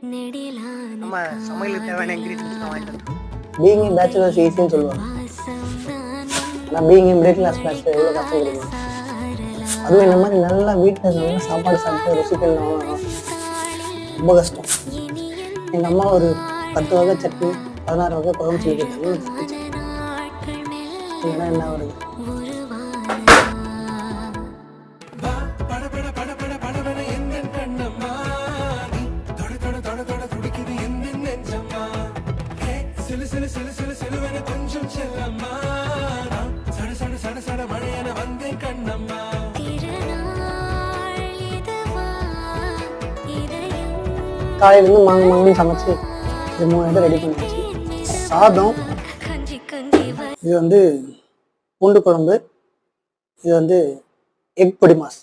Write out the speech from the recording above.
நம்ம சமையலுக்கு தேவையான இன்கிரீடியன்ஸ் வாங்கிட்டு வந்தோம். பீயிங் பேச்சுலர்ஸ் ஈஸின்னு சொல்லுவாங்க. ஆனால் பீயிங் மிடில் கிளாஸ் பேச்சுலர் எவ்வளோ கஷ்டம் தெரியுமா? அதுவும் இந்த மாதிரி நல்லா வீட்டில் நல்லா சாப்பாடு சாப்பிட்டு ருசிக்கணும் ரொம்ப கஷ்டம். எங்கள் அம்மா ஒரு 10 வகை சட்னி 16 வகை குழம்பு சொல்லி கொடுத்தாங்க. இல்லைன்னா என்ன வருது? காலையிலேருந்து மாங்கன்னு சமைச்சு இது 3 இடம் ரெடி பண்ணியாச்சு. சாதம், இது வந்து பூண்டு குழம்பு, இது வந்து எக் பொடி மாஸ்.